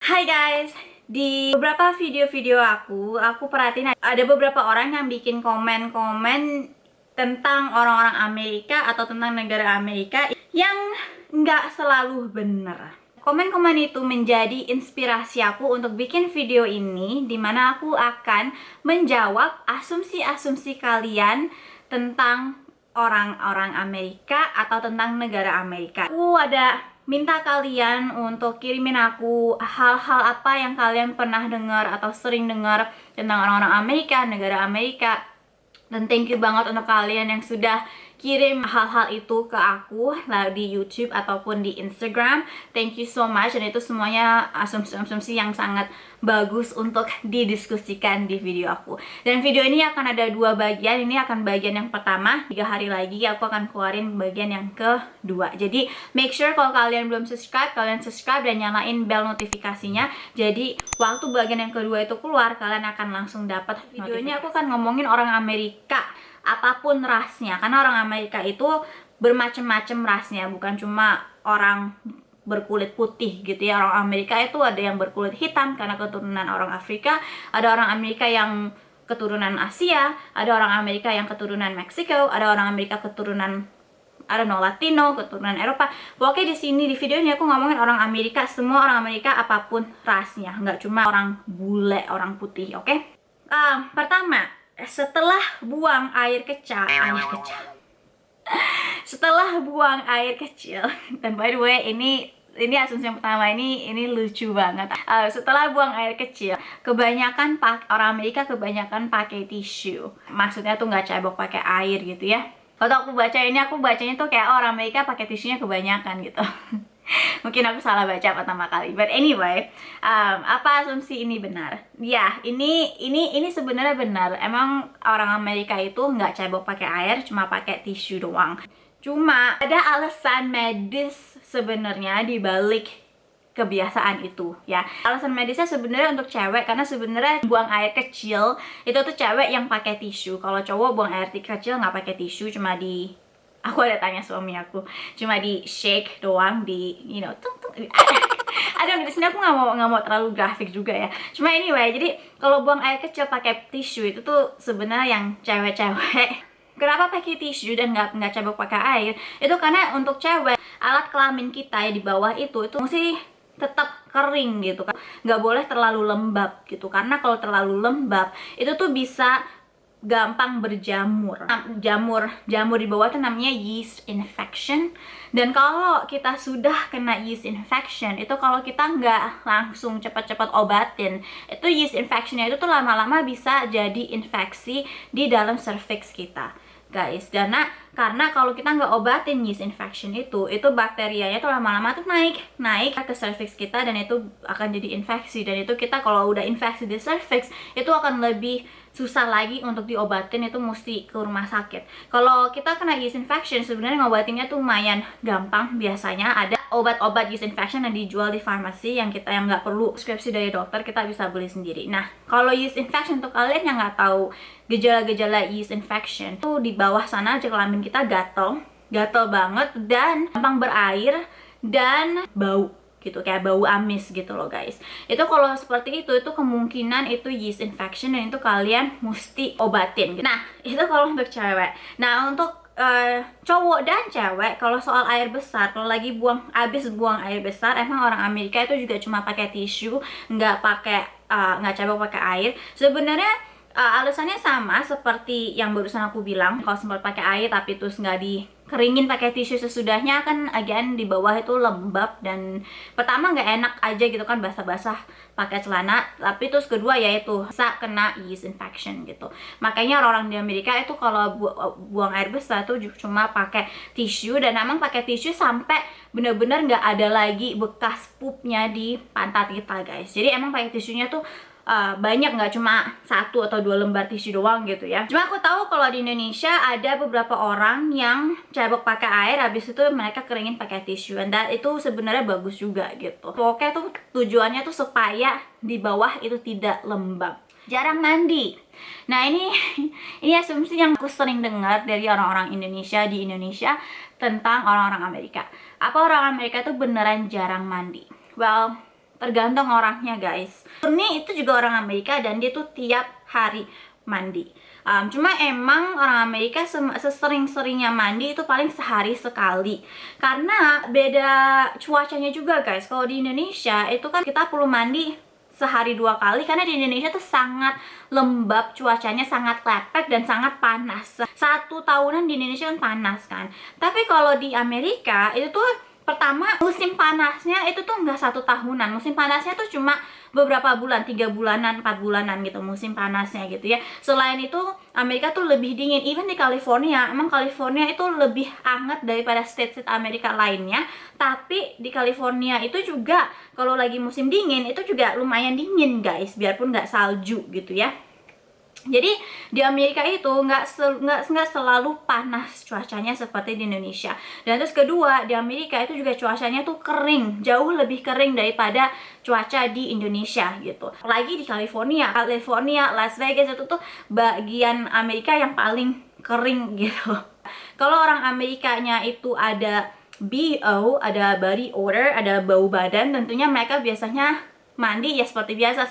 Hai guys, di beberapa video-video aku perhatiin ada beberapa orang yang bikin komen-komen tentang orang-orang Amerika atau tentang negara Amerika yang nggak selalu bener. Komen-komen itu menjadi inspirasi aku untuk bikin video ini, dimana aku akan menjawab asumsi-asumsi kalian tentang orang-orang Amerika atau tentang negara Amerika. Aku ada minta kalian untuk kirimin aku hal-hal apa yang kalian pernah dengar atau sering dengar tentang orang-orang Amerika, negara Amerika. Dan thank you banget untuk kalian yang sudah kirim hal-hal itu ke aku di YouTube ataupun di Instagram. Thank you so much, dan itu semuanya asumsi-asumsi yang sangat bagus untuk didiskusikan di video aku. Dan video ini akan ada dua bagian. Ini akan bagian yang pertama, 3 hari lagi aku akan keluarin bagian yang kedua. Jadi make sure kalau kalian belum subscribe, kalian subscribe dan nyalain bell notifikasinya. Jadi waktu bagian yang kedua itu keluar, kalian akan langsung dapat video ini. Aku akan ngomongin orang Amerika, apapun rasnya, karena orang Amerika itu bermacam-macam rasnya, bukan cuma orang berkulit putih gitu ya. Orang Amerika itu ada yang berkulit hitam karena keturunan orang Afrika, ada orang Amerika yang keturunan Asia, ada orang Amerika yang keturunan Meksiko, ada orang Amerika keturunan Latino, keturunan Eropa. Pokoknya di sini di video ini aku ngomongin orang Amerika, semua orang Amerika apapun rasnya, nggak cuma orang bule, orang putih, oke? Pertama, setelah buang air kecil, setelah buang air kecil, dan by the way ini asumsi yang pertama ini lucu banget. Setelah buang air kecil, kebanyakan orang Amerika kebanyakan pakai tisu. Maksudnya tuh nggak cebok pakai air gitu ya. Kalau aku bacanya tuh kayak orang Amerika pakai tisunya kebanyakan gitu. Mungkin aku salah baca pertama kali, but anyway, apa asumsi ini benar? Ya, ini sebenarnya benar. Emang orang Amerika itu nggak cebok pakai air, cuma pakai tisu doang. Cuma ada alasan medis sebenarnya di balik kebiasaan itu ya. Alasan medisnya sebenarnya untuk cewek, karena sebenarnya buang air kecil itu tuh cewek yang pakai tisu. Kalau cowok buang air kecil nggak pakai tisu, cuma aku ada tanya suami aku, cuma di shake doang, di tung tung. Ada di sini aku nggak mau terlalu grafik juga ya. Cuma anyway, jadi kalau buang air kecil pakai tisu itu tuh sebenarnya yang cewek-cewek. Kenapa pakai tisu dan nggak cebok pakai air? Itu karena untuk cewek, alat kelamin kita ya di bawah itu mesti tetap kering gitu kan. Nggak boleh terlalu lembab gitu, karena kalau terlalu lembab itu tuh bisa gampang berjamur. Jamur di bawah itu namanya yeast infection. Dan kalau kita sudah kena yeast infection, itu kalau kita nggak langsung cepat-cepat obatin, itu yeast infectionnya itu tuh lama-lama bisa jadi infeksi di dalam cervix kita, guys. Karena kalau kita nggak obatin yeast infection itu bakterianya tuh lama-lama tuh naik ke cervix kita, dan itu akan jadi infeksi. Dan itu kita kalau udah infeksi di cervix itu akan lebih susah lagi untuk diobatin, itu mesti ke rumah sakit. Kalau kita kena yeast infection, sebenarnya ngobatinnya tuh lumayan gampang. Biasanya ada obat-obat yeast infection yang dijual di farmasi yang nggak perlu preskripsi dari dokter, kita bisa beli sendiri. Nah, kalau yeast infection, untuk kalian yang nggak tahu gejala-gejala yeast infection, tuh di bawah sana aja kelamin kita gatel banget dan gampang berair dan bau gitu, kayak bau amis gitu loh guys. Itu kalau seperti itu kemungkinan itu yeast infection, dan itu kalian mesti obatin gitu. Nah, itu kalau untuk cewek. Nah, untuk cowok dan cewek, kalau soal air besar, kalau lagi abis buang air besar, emang orang Amerika itu juga cuma pakai tisu, nggak cebok pakai air. Sebenarnya alasannya sama seperti yang barusan aku bilang. Kalau sempat pakai air tapi terus nggak dikeringin pakai tisu sesudahnya, kan again di bawah itu lembab, dan pertama nggak enak aja gitu kan, basah-basah pakai celana. Tapi terus kedua yaitu bisa kena yeast infection gitu. Makanya orang di Amerika itu kalau buang air besar tuh cuma pakai tisu, dan emang pakai tisu sampai bener-bener nggak ada lagi bekas pupnya di pantat kita, guys. Jadi emang pakai tisunya tuh banyak, nggak cuma 1 atau 2 lembar tisu doang gitu ya. Cuma aku tahu kalau di Indonesia ada beberapa orang yang cebok pakai air, habis itu mereka keringin pakai tisu, dan itu sebenarnya bagus juga gitu. Pokoknya tuh tujuannya tuh supaya di bawah itu tidak lembab. Jarang mandi. Nah, ini asumsi yang aku sering dengar dari orang-orang Indonesia di Indonesia tentang orang-orang Amerika. Apa orang Amerika tuh beneran jarang mandi? Well, tergantung orangnya guys. Ini itu juga orang Amerika dan dia tuh tiap hari mandi. Cuma emang orang Amerika sesering-seringnya mandi itu paling sehari sekali, karena beda cuacanya juga guys. Kalau di Indonesia itu kan kita perlu mandi sehari 2 kali, karena di Indonesia tuh sangat lembab, cuacanya sangat lepek dan sangat panas. 1 tahunan di Indonesia kan panas kan, tapi kalau di Amerika itu tuh pertama musim panasnya itu tuh nggak 1 tahunan, musim panasnya tuh cuma beberapa bulan, 3 bulanan, 4 bulanan gitu musim panasnya gitu ya. Selain itu Amerika tuh lebih dingin. Even di California, emang California itu lebih hangat daripada state-state Amerika lainnya, tapi di California itu juga kalau lagi musim dingin itu juga lumayan dingin guys, biarpun nggak salju gitu ya. Jadi di Amerika itu nggak selalu panas cuacanya seperti di Indonesia. Dan terus kedua, di Amerika itu juga cuacanya tuh kering, jauh lebih kering daripada cuaca di Indonesia gitu. Apalagi di California, Las Vegas itu tuh bagian Amerika yang paling kering gitu. Kalau orang Amerikanya itu ada BO, ada body odor, ada bau badan, tentunya mereka biasanya mandi ya seperti biasa,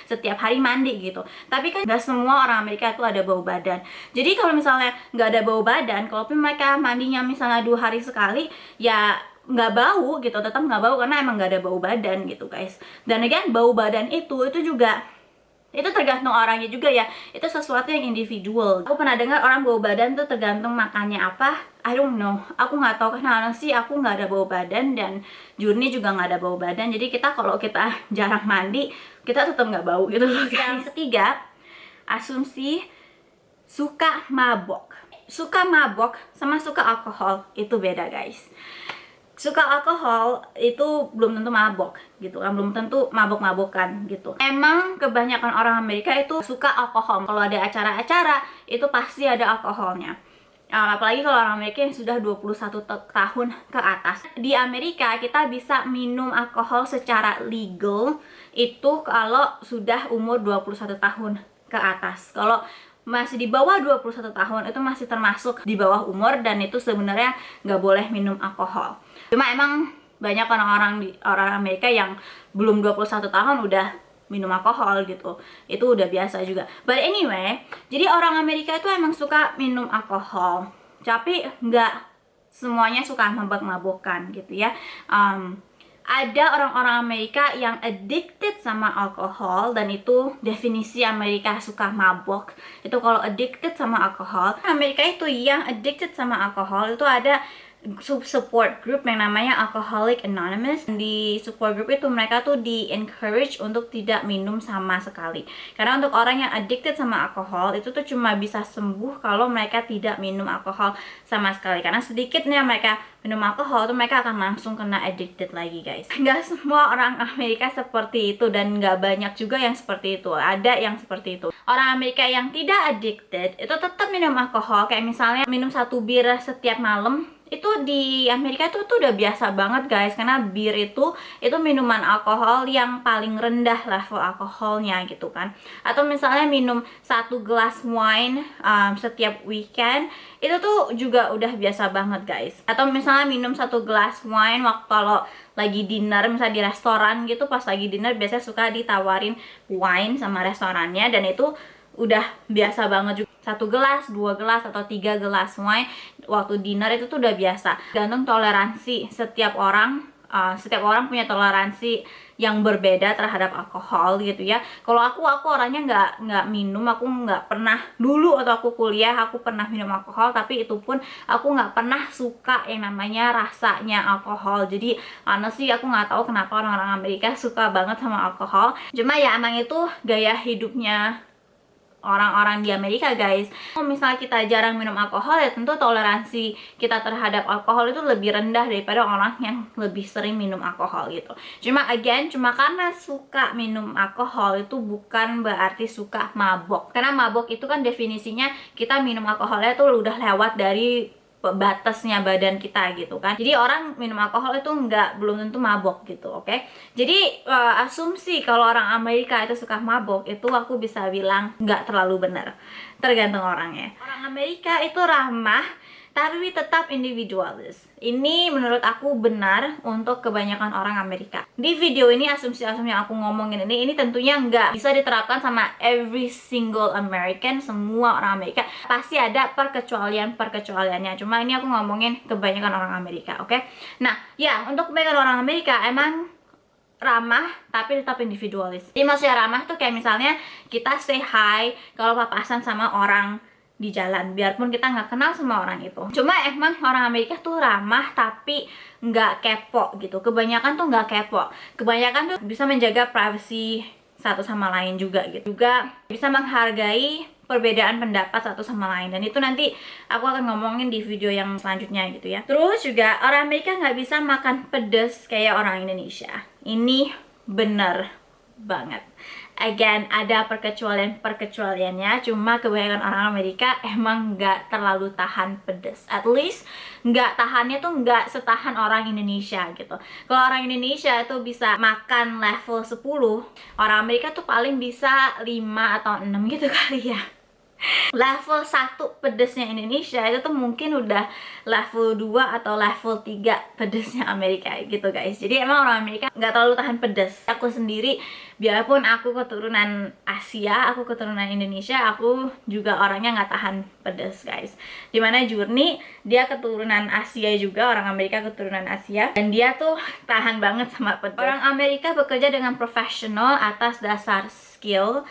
setiap hari mandi gitu. Tapi kan nggak semua orang Amerika itu ada bau badan. Jadi kalau misalnya nggak ada bau badan, kalaupun mereka mandinya misalnya 2 hari sekali, ya nggak bau gitu, tetap nggak bau karena emang nggak ada bau badan gitu guys. Dan again, bau badan itu juga itu tergantung orangnya juga ya, itu sesuatu yang individual. Aku pernah dengar orang bau badan tuh tergantung makannya apa, I don't know, aku nggak tahu kenapa sih. Aku nggak ada bau badan dan Jurni juga nggak ada bau badan, jadi kalau kita jarang mandi kita tetap nggak bau gitu loh guys. Yang ketiga, asumsi suka mabok. Suka mabok sama suka alkohol itu beda guys. Suka alkohol itu belum tentu mabok gitu kan, belum tentu mabok-mabokan gitu. Emang kebanyakan orang Amerika itu suka alkohol. Kalau ada acara-acara itu pasti ada alkoholnya. Apalagi kalau orang Amerika yang sudah 21 tahun ke atas. Di Amerika kita bisa minum alkohol secara legal itu kalau sudah umur 21 tahun ke atas. Kalau masih di bawah 21 tahun itu masih termasuk di bawah umur, dan itu sebenarnya nggak boleh minum alkohol. Cuma emang banyak orang Amerika yang belum 21 tahun udah minum alkohol gitu. Itu udah biasa juga. But anyway, jadi orang Amerika itu emang suka minum alkohol, tapi nggak semuanya suka mabok-mabokan gitu ya. Ada orang-orang Amerika yang addicted sama alkohol, dan itu definisi Amerika suka mabok. Itu kalau addicted sama alkohol. Amerika itu yang addicted sama alkohol itu ada support group yang namanya Alcoholic Anonymous. Di support group itu mereka tuh di-encourage untuk tidak minum sama sekali. Karena untuk orang yang addicted sama alkohol itu tuh cuma bisa sembuh kalau mereka tidak minum alkohol sama sekali. Karena sedikitnya mereka minum alkohol tuh mereka akan langsung kena addicted lagi guys. Nggak semua orang Amerika seperti itu, dan nggak banyak juga yang seperti itu. Ada yang seperti itu. Orang Amerika yang tidak addicted itu tetap minum alkohol, kayak misalnya minum 1 bir setiap malam. Itu di Amerika itu tuh udah biasa banget guys, karena bir itu minuman alkohol yang paling rendah level alkoholnya gitu kan. Atau misalnya minum 1 gelas wine setiap weekend, itu tuh juga udah biasa banget guys. Atau misalnya minum 1 gelas wine waktu kalau lagi dinner, misalnya di restoran gitu, pas lagi dinner biasanya suka ditawarin wine sama restorannya, dan itu udah biasa banget juga. 1 gelas, 2 gelas, atau 3 gelas wine waktu dinner itu tuh udah biasa. Gantung toleransi setiap orang punya toleransi yang berbeda terhadap alkohol gitu ya. Kalau aku orangnya nggak minum, aku nggak pernah dulu atau aku kuliah aku pernah minum alkohol, tapi itu pun aku nggak pernah suka yang namanya rasanya alkohol. Jadi honestly aku nggak tahu kenapa orang-orang Amerika suka banget sama alkohol. Cuma ya emang itu gaya hidupnya orang-orang di Amerika guys. Kalau misalnya kita jarang minum alkohol, ya tentu toleransi kita terhadap alkohol itu lebih rendah daripada orang yang lebih sering minum alkohol gitu. Cuma karena suka minum alkohol itu bukan berarti suka mabok. Karena mabok itu kan definisinya kita minum alkoholnya tuh udah lewat dari batasnya badan kita gitu kan. Jadi orang minum alkohol itu belum tentu mabok gitu, oke? Jadi asumsi kalau orang Amerika itu suka mabok itu aku bisa bilang nggak terlalu benar, tergantung orangnya. Orang Amerika itu ramah, tapi tetap individualis. Ini menurut aku benar untuk kebanyakan orang Amerika. Di video ini asumsi-asumsi yang aku ngomongin ini tentunya nggak bisa diterapkan sama every single American, semua orang Amerika. Pasti ada perkecualiannya. Cuma ini aku ngomongin kebanyakan orang Amerika, oke? Nah, ya untuk kebanyakan orang Amerika emang ramah tapi tetap individualis. Jadi maksudnya ramah tuh kayak misalnya kita say hi kalau papasan sama orang di jalan, biarpun kita nggak kenal sama orang itu. Cuma emang orang Amerika tuh ramah tapi nggak kepo gitu. Kebanyakan tuh nggak kepo. Kebanyakan tuh bisa menjaga privacy satu sama lain juga gitu. Juga bisa menghargai perbedaan pendapat satu sama lain. Dan itu nanti aku akan ngomongin di video yang selanjutnya gitu ya. Terus juga orang Amerika nggak bisa makan pedas kayak orang Indonesia. Ini bener banget. Again, ada perkecualiannya, cuma kebanyakan orang Amerika emang nggak terlalu tahan pedas. At least nggak tahannya tuh nggak setahan orang Indonesia gitu. Kalau orang Indonesia tuh bisa makan level 10, orang Amerika tuh paling bisa 5 atau 6 gitu kali ya. Level 1 pedesnya Indonesia itu tuh mungkin udah level 2 atau level 3 pedesnya Amerika gitu guys. Jadi emang orang Amerika nggak terlalu tahan pedes. Aku sendiri, biarpun aku keturunan Asia, aku keturunan Indonesia, aku juga orangnya nggak tahan pedes guys. Dimana Jurni, dia keturunan Asia juga, orang Amerika keturunan Asia, dan dia tuh tahan banget sama pedes. Orang Amerika bekerja dengan profesional atas dasar skill,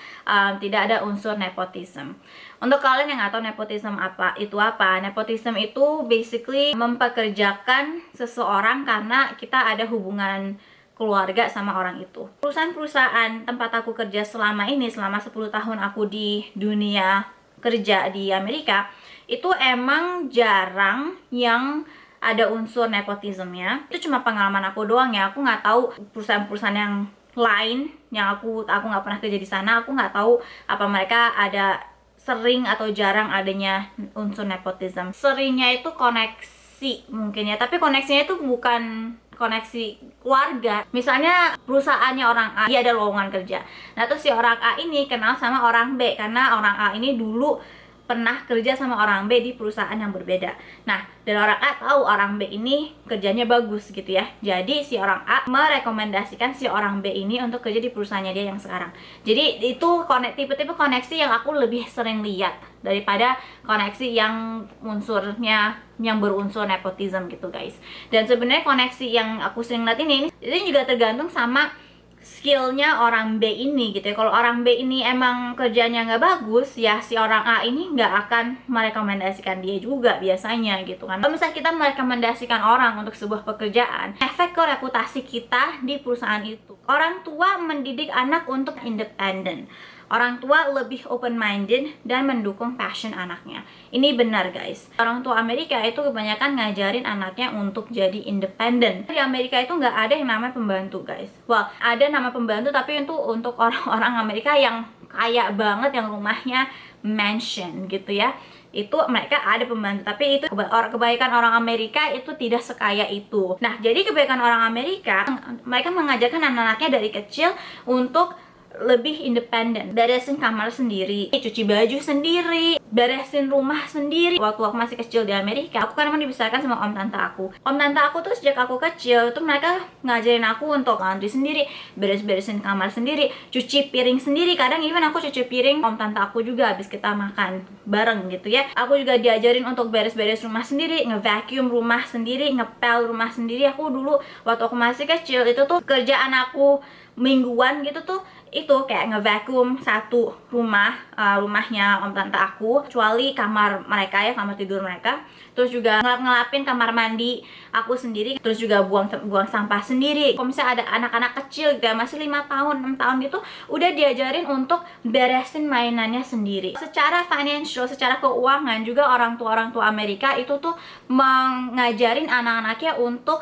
tidak ada unsur nepotism. Untuk kalian yang nggak tahu nepotism itu apa, nepotism itu basically mempekerjakan seseorang karena kita ada hubungan keluarga sama orang itu. Perusahaan-perusahaan tempat aku kerja selama 10 tahun aku di dunia kerja di Amerika, itu emang jarang yang ada unsur nepotismnya. Itu cuma pengalaman aku doang ya. Aku nggak tahu perusahaan-perusahaan yang lain yang aku nggak pernah kerja di sana. Aku nggak tahu apa mereka ada sering atau jarang adanya unsur nepotism. Seringnya itu koneksi mungkin ya, tapi koneksinya itu bukan koneksi keluarga. Misalnya perusahaannya orang A, dia ada lowongan kerja. Nah terus si orang A ini kenal sama orang B karena orang A ini dulu pernah kerja sama orang B di perusahaan yang berbeda. Nah, dan orang A tahu orang B ini kerjanya bagus gitu ya. Jadi si orang A merekomendasikan si orang B ini untuk kerja di perusahaannya dia yang sekarang. Jadi itu tipe-tipe koneksi yang aku lebih sering lihat daripada koneksi yang unsurnya yang berunsur nepotism gitu guys. Dan sebenarnya koneksi yang aku sering lihat ini juga tergantung sama skillnya orang B ini gitu ya. Kalau orang B ini emang kerjanya nggak bagus, ya si orang A ini nggak akan merekomendasikan dia juga biasanya gitu kan. Kalau misalnya kita merekomendasikan orang untuk sebuah pekerjaan, efek ke reputasi kita di perusahaan itu. Orang tua mendidik anak untuk independen. Orang tua lebih open-minded dan mendukung passion anaknya. Ini benar guys. Orang tua Amerika itu kebanyakan ngajarin anaknya untuk jadi independen. Di Amerika itu nggak ada yang namanya pembantu guys. Well, ada nama pembantu tapi itu untuk orang-orang Amerika yang kaya banget, yang rumahnya mansion gitu ya. Itu mereka ada pembantu, tapi itu kebaikan orang Amerika itu tidak sekaya itu. Nah, jadi kebaikan orang Amerika, mereka mengajarkan anak-anaknya dari kecil untuk lebih independen, beresin kamar sendiri, cuci baju sendiri, beresin rumah sendiri. Waktu aku masih kecil di Amerika, aku kan emang dibesarkan sama om tante aku. Om tante aku tuh sejak aku kecil tuh mereka ngajarin aku untuk laundry sendiri, beres-beresin kamar sendiri, cuci piring sendiri. Kadang even aku cuci piring om tante aku juga habis kita makan bareng gitu ya. Aku juga diajarin untuk beres-beres rumah sendiri, nge-vacuum rumah sendiri, ngepel rumah sendiri. Aku dulu waktu aku masih kecil itu tuh kerjaan aku mingguan gitu tuh, itu kayak nge-vacuum satu rumahnya om tante aku, kecuali kamar mereka ya, kamar tidur mereka. Terus juga ngelapin kamar mandi aku sendiri, terus juga buang sampah sendiri. Kalau misalnya ada anak-anak kecil gitu ya, masih 5 tahun, 6 tahun gitu, udah diajarin untuk beresin mainannya sendiri. Secara financial, secara keuangan juga orang tua Amerika itu tuh mengajarin anak-anaknya untuk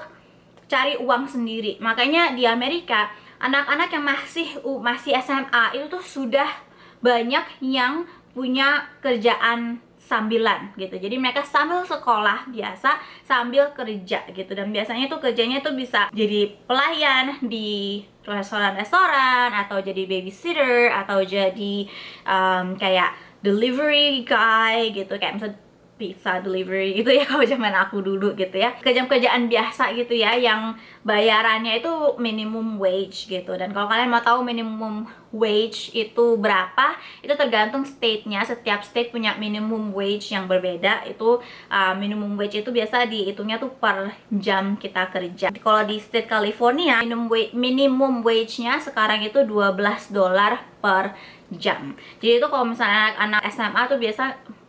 cari uang sendiri. Makanya di Amerika anak-anak yang masih SMA itu tuh sudah banyak yang punya kerjaan sambilan gitu. Jadi mereka sambil sekolah biasa sambil kerja gitu, dan biasanya tuh kerjanya tuh bisa jadi pelayan di restoran atau jadi babysitter atau jadi kayak delivery guy gitu, kayak misalnya pizza delivery gitu ya kalau zaman aku dulu gitu ya, kerjaan biasa gitu ya yang bayarannya itu minimum wage gitu. Dan kalau kalian mau tahu minimum wage itu berapa, itu tergantung state-nya. Setiap state punya minimum wage yang berbeda. Itu minimum wage itu biasa dihitungnya tuh per jam kita kerja. Kalau di state California minimum wage-nya sekarang itu $12 per jam. Jadi itu kalau misalnya anak SMA tuh biasa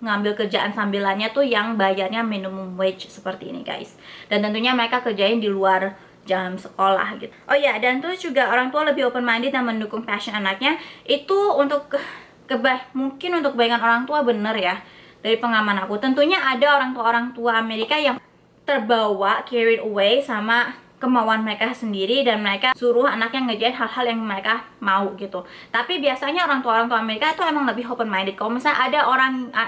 ngambil kerjaan sambilannya tuh yang bayarnya minimum wage seperti ini guys. Dan tentunya mereka kerjain di luar jam sekolah gitu. Oh ya, dan terus juga orang tua lebih open minded dan mendukung passion anaknya. Itu untuk mungkin untuk kebaikan orang tua, bener ya. Dari pengalaman aku, tentunya ada orang tua Amerika yang terbawa, carried away sama kemauan mereka sendiri dan mereka suruh anaknya ngerjain hal-hal yang mereka mau gitu. Tapi biasanya orang tua Amerika itu emang lebih open minded. Kalau misalnya ada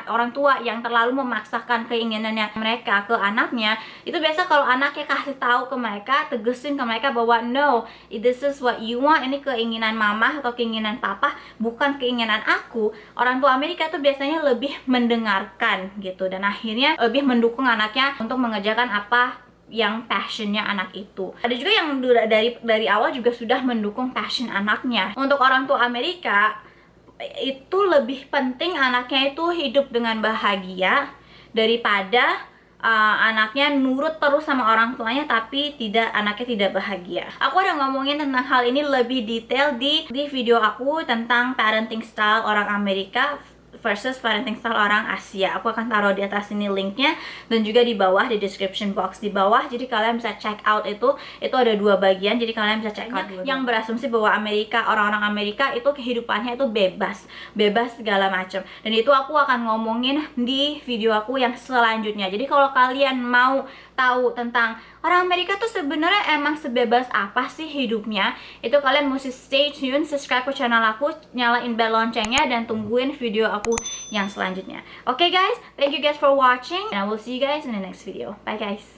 orang tua yang terlalu memaksakan keinginannya mereka ke anaknya, itu biasa kalau anaknya kasih tahu ke mereka, tegesin ke mereka bahwa no, this is what you want, ini keinginan mama atau keinginan papa, bukan keinginan aku. Orang tua Amerika itu biasanya lebih mendengarkan gitu, dan akhirnya lebih mendukung anaknya untuk mengerjakan apa yang passionnya anak itu. Ada juga yang dari awal juga sudah mendukung passion anaknya. Untuk orang tua Amerika itu lebih penting anaknya itu hidup dengan bahagia daripada anaknya nurut terus sama orang tuanya tapi anaknya tidak bahagia. Aku ada ngomongin tentang hal ini lebih detail di video aku tentang parenting style orang Amerika versus parenting style orang Asia. Aku akan taruh di atas ini linknya dan juga di bawah di description box di bawah. Jadi kalian bisa check out itu ada 2 bagian. Jadi kalian bisa check out yang berasumsi bahwa orang-orang Amerika itu kehidupannya itu bebas segala macam. Dan itu aku akan ngomongin di video aku yang selanjutnya. Jadi kalau kalian mau tahu tentang orang Amerika tuh sebenarnya emang sebebas apa sih hidupnya, itu kalian mesti stay tune, subscribe ke channel aku, nyalain bell loncengnya, dan tungguin video aku yang selanjutnya. Okay guys, thank you guys for watching and I will see you guys in the next video. Bye guys.